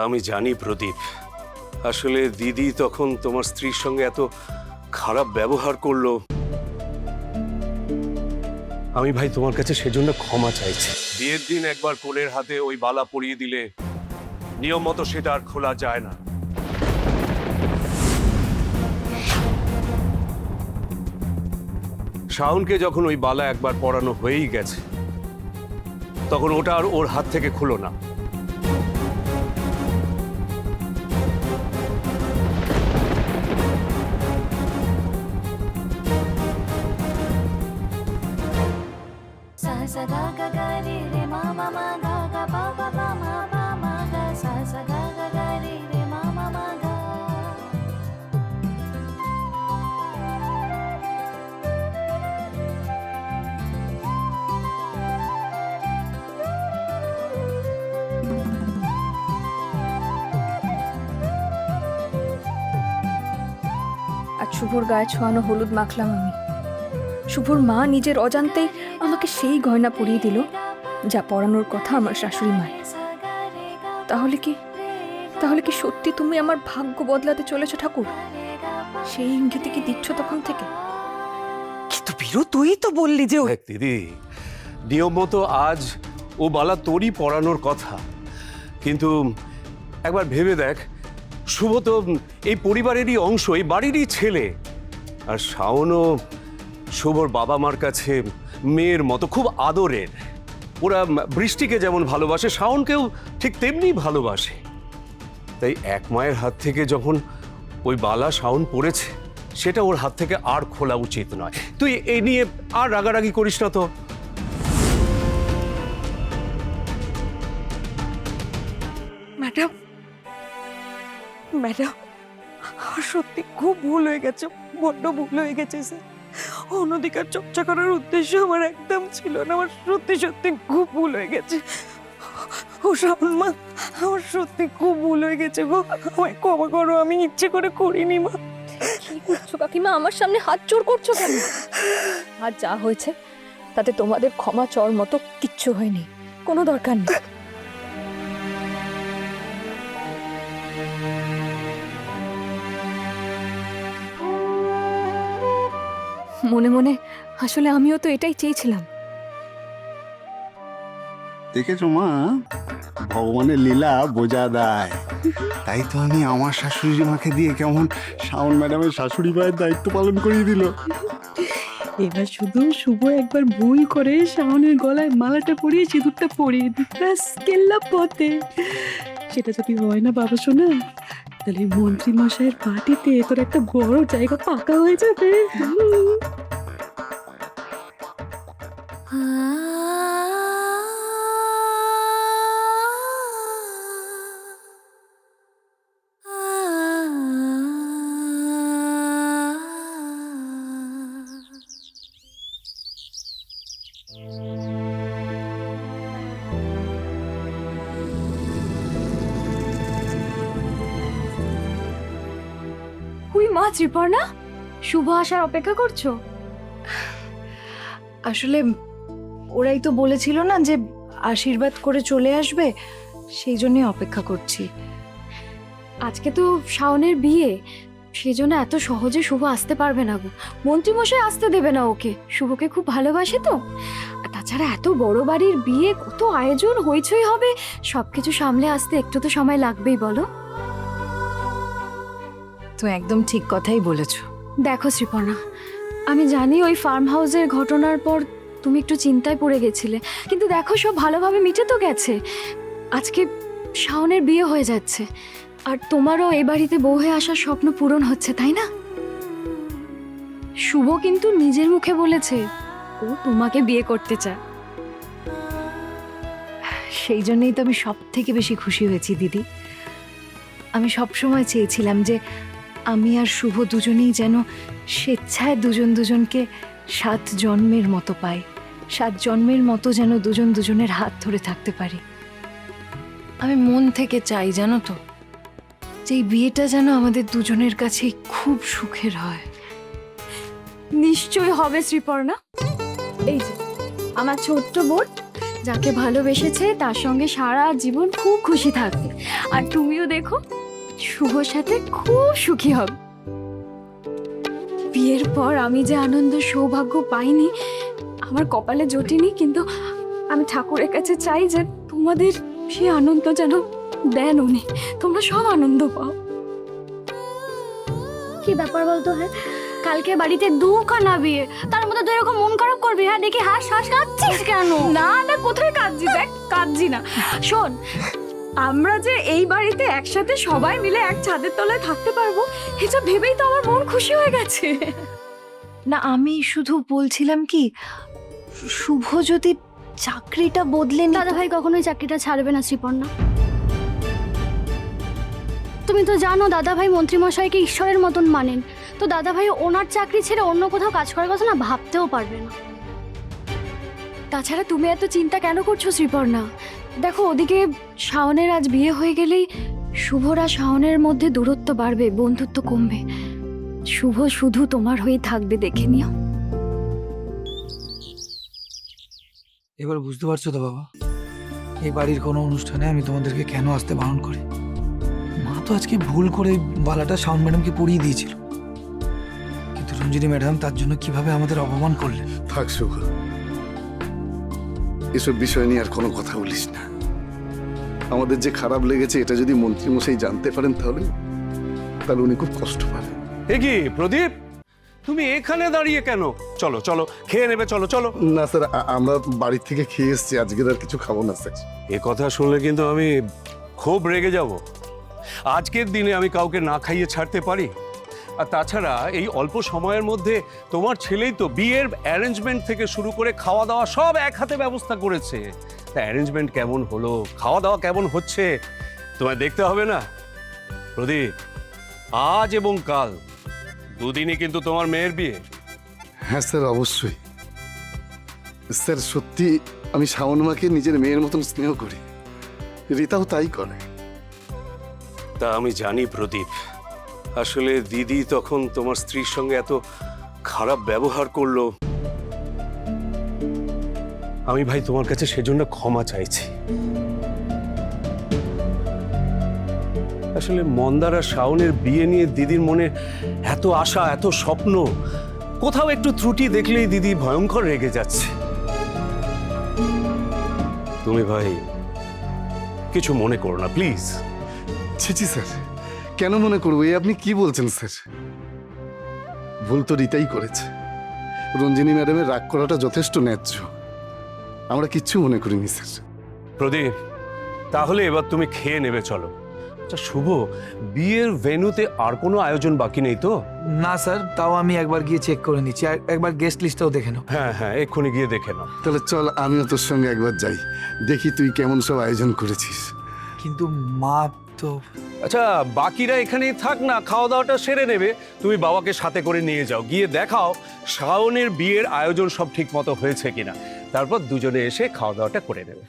আমি জানি প্রদীপ, আসলে দিদি তখন তোমার স্ত্রীর সঙ্গে এত খারাপ ব্যবহার করলো। আমি ভাই তোমার কাছে সেজন্য ক্ষমা চাইছি। বিয়ের দিন একবার কোলের হাতে ওই বালা পরিয়ে দিলে নিয়ম মতো সেটা আর খোলা যায় না। শাওনকে যখন ওই বালা একবার পরানো হয়েই গেছে, তখন ওটা আর ওর হাত থেকে খুলো না। আজ শুভর গায়ে ছোঁয়ানো হলুদ মাখলাম আমি। শুভর মা নিজের অজান্তেই আমাকে সেই গয়না পরিয়ে দিল যা পরানোর কথা আমার শাশুড়ি মায়ের। তাহলে কি সত্যি তুমি আমার ভাগ্য বদলাতে চলেছো ঠাকুর? সেই ইঙ্গিতে কি দিচ্ছ তখন থেকে? কিন্তু বীরু, তুই তো বললি যে দেখ দিদি, নিয়ম মতো আজ ও বালা তোরই পরানোর কথা, কিন্তু একবার ভেবে দেখ, শুভ তো এই পরিবারেরই অংশ, এই বাড়িরই ছেলে। আর শাওনও শুভর বাবা মার কাছে মেয়ের মতো খুব আদরের। ওরা বৃষ্টিকে যেমন ভালোবাসে, শাওনকেও ঠিক তেমনি ভালোবাসে। তাই এক মায়ের হাত থেকে যখন ওই বালা শাওন পড়েছে, সেটা ওর হাত থেকে আর খোলা উচিত নয়। তুই এই নিয়ে আর রাগারাগি করিস না তো। ম্যাডাম, সত্যি খুব ভুল হয়ে গেছে, বড্ড ভুল হয়ে গেছে স্যার। অনধিকার চর্চা করার উদ্দেশ্য আমার একদম ছিল না। আমার সত্যি খুব ভুল হয়ে গেছে। ও শাওন মা, আমার সত্যি খুব ভুল হয়ে গেছে গো, আমায় ক্ষমা করো, আমি ইচ্ছে করে করিনি মা। কি করছো কাকিমা? আমার সামনে হাত জোড় করছো কেন? আর যা হয়েছে তাতে তোমাদের ক্ষমা চর মতো কিচ্ছু হয়নি, কোনো দরকার নেই। মনে মনে আসলে আমিও তো এটাই চেয়েছিলাম। দেখেছো মা, ভগবানের লীলা বোঝা দেয়। তাই তো আমি আমার শাশুড়ি মাকে দিয়ে কেমন শাওন ম্যাডামের শাশুড়ি মায়ের দায়িত্ব পালন করিয়ে দিল। এবার শুধু শুভ একবার ভুল করে শাওনের গলায় মালাটা পরিয়ে সিঁদুরটা পরিয়ে দিতে কেল্লা পথে। সেটা যদি হয় না বাবা শোনা, তাহলে মন্ত্রী মশাইয়ের পার্টিতে তোর একটা বড় জায়গা পাকা হয়ে যাবে। হুই মা ত্রিপর্ণা, শুভ আসার অপেক্ষা করছো? আসলে ওরাই তো বলেছিল না যে আশীর্বাদ করে চলে আসবে, সেই জন্যই অপেক্ষা করছি। আজকে তো শাওনের বিয়ে, সেই জন্য এত সহজে শুভ আসতে পারবে না গো। মন্ত্রীমশাই আসতে দেবে না ওকে, শুভকে খুব ভালোবাসে তো। আর তাছাড়া এত বড় বাড়ির বিয়ে, কত আয়োজন হইচই হবে, সবকিছু সামলে আসতে একটু তো সময় লাগবেই বলো। তো একদম ঠিক কথাই বলেছো। দেখো শ্রীপর্ণা, আমি জানি ওই ফার্ম হাউসের ঘটনার পর তুমি একটু চিন্তায় পড়ে গেছিলে, কিন্তু দেখো সব ভালোভাবে মিটে তো গেছে। আজকে শাওনের বিয়ে হয়ে যাচ্ছে, আর তোমারও এ বাড়িতে বউ হয়ে আসার স্বপ্ন পূরণ হচ্ছে, তাই না? শুভ কিন্তু নিজের মুখে বলেছে ও তোমাকে বিয়ে করতে চায়। সেই জন্যই তো আমি সব থেকে বেশি খুশি হয়েছি দিদি। আমি সব সময় চেয়েছিলাম যে আমি আর শুভ দুজনেই যেন স্বেচ্ছায় দুজন দুজনকে 7 জন্মের মতো পাই, 7 জন্মের মতো যেন দুজন দুজনের হাত ধরে থাকতে পারি। আমি মন থেকে চাই জানো তো, যে এই বিয়েটা যেন আমাদের দুজনের কাছে খুব সুখের হয়। নিশ্চয়ই হবে শ্রীপর্ণা। এই যে আমার ছোট্ট বোন, যাকে ভালোবেসেছে তার সঙ্গে সারা জীবন খুব খুশি থাকবে। আর তুমিও দেখো শুভর সাথে খুব সুখী হবে। বিয়ের পর আমি যে আনন্দ সৌভাগ্য পাইনি, আমার কপালে জোটেনি, কিন্তু আমি ঠাকুরের কাছে চাই যে তোমাদের সেই আনন্দ যেন দেন উনি, তোমরা সব আনন্দ পাও। কি ব্যাপার বলতো? হ্যাঁ, কালকে বাড়িতে দুখানা বিয়ে, তার মধ্যে তুই এরকম মন খারাপ করবি? হ্যাঁ, দেখি হাস হাস কাঁদছিস কেন? না না, কোথায় কাঁদছি? দেখ কাঁদছি না। শোন, আমরা যে এই বাড়িতে একসাথে সবাই মিলে এক ছাদের তলায় থাকতে পারবো, এটা ভেবেই তো আমার মন খুশি হয়ে গেছে। না, আমি শুধু বলছিলাম কি, শুভ যদি চাকরিটা বদলে নিত। দাদা ভাই কখনোই চাকরিটা ছাড়বে না শ্রীপর্ণা। তুমি তো জানো দাদা ভাই মন্ত্রীমশাইকে ঈশ্বরের মতন মানেন, তো দাদা ভাই ওনার চাকরি ছেড়ে অন্য কোথাও কাজ করার কথা না ভাবতেও পারবে না। তাছাড়া তুমি এত চিন্তা কেন করছো শ্রীপর্ণা? দেখো, ওদিকে শাওনের আজ বিয়ে হয়ে গেলেই শুভরা শাওনের মধ্যে দূরত্ব বাড়বে, বন্ধুত্ব কমবে। শুভ শুধু তোমার হয়েই থাকবে, দেখে নিও। এবার বুঝতে পারছো তো বাবা, এই বাড়ির কোনো অনুষ্ঠানে আমি তোমাদেরকে কেন আসতে বারণ করি? মা তো আজকে ভুল করে এই বালাটা শাওন ম্যাডামকে পরিয়ে দিয়েছিল, কিন্তু রঞ্জিনী ম্যাডাম তার জন্য কিভাবে আমাদের অপমান করলেন। থাক শুভ, এসব বিষয় নিয়ে আর কোনো কথা বলিস না। আমাদের যে খারাপ লেগেছে এটা যদি মন্ত্রীমশাই জানতে পারেন তাহলে উনি খুব কষ্ট পাবেন। এ কি প্রদীপ, তুমি এখানে দাঁড়িয়ে কেন? চলো চলো, খেয়ে নেবে, চলো চলো। না স্যার, আমরা বাড়ি থেকে খেয়ে এসেছি, আজকের আর কিছু খাবো না স্যার। এ কথা শুনলে কিন্তু আমি খুব রেগে যাব। আজকের দিনে আমি কাউকে না খাইয়ে ছাড়তে পারি? আর তাছাড়া এই অল্প সময়ের মধ্যে তোমার ছেলেই তো বিয়ের অ্যারেঞ্জমেন্ট থেকে শুরু করে খাওয়া দাওয়া সব এক হাতে ব্যবস্থা করেছে। তা অ্যারেঞ্জমেন্ট কেমন হলো, খাওয়া দাওয়া কেমন হচ্ছে তোমায় দেখতে হবে না? প্রদীপ, আজ এবং কাল দুদিনই কিন্তু তোমার মেয়ের বিয়ে। হ্যাঁ স্যার, অবশ্যই স্যার। সত্যি আমি শাওন মাকে নিজের মেয়ের মতন স্নেহ করি, রীতাও তাই করে। তা আমি জানি প্রদীপ, আসলে দিদি তখন তোমার স্ত্রীর সঙ্গে এত খারাপ ব্যবহার করলো। আমি ভাই তোমার কাছে সেজন্য ক্ষমা চাইছি। আসলে মন্দার আর শাওনের বিয়ে নিয়ে দিদির মনে এত আশা, এত স্বপ্ন, কোথাও একটু ত্রুটি দেখলেই দিদি ভয়ঙ্কর রেগে যাচ্ছে। তুমি ভাই কিছু মনে করো না প্লিজ। ছি স্যার, কেন মনে করবো? এই আপনি কি বলছেন স্যার? ভুল তো রীতাই করেছে। রঞ্জিনী ম্যাডামের রাগ করাটা যথেষ্ট ন্যায্য, আমরা কিচ্ছু মনে করিনি স্যার। প্রদীপ, তাহলে এবার তুমি খেয়ে নেবে, চলো। আচ্ছা শুভ, বিয়ের ভেন্যুতে আর কোনো আয়োজন বাকি নেই তো? না স্যার, তাও আমি একবার গিয়ে চেক করে নিচ্ছি, আর একবার গেস্ট লিস্টটাও দেখে নাও। হ্যাঁ হ্যাঁ, এক্ষুনি গিয়ে দেখে নাও। তাহলে চল, আমিও তোর সঙ্গে একবার যাই, দেখি তুই কেমন সব আয়োজন করেছিস। কিন্তু মা তো... আচ্ছা বাকিরা এখানেই থাক না, খাওয়া দাওয়াটা সেরে নেবে। তুমি বাবাকে সাথে করে নিয়ে যাও, গিয়ে দেখাও শাওনের বিয়ের আয়োজন সব ঠিক মতো হয়েছে কিনা, তারপর দুজনে এসে খাওয়া দাওয়াটা করে নেবে।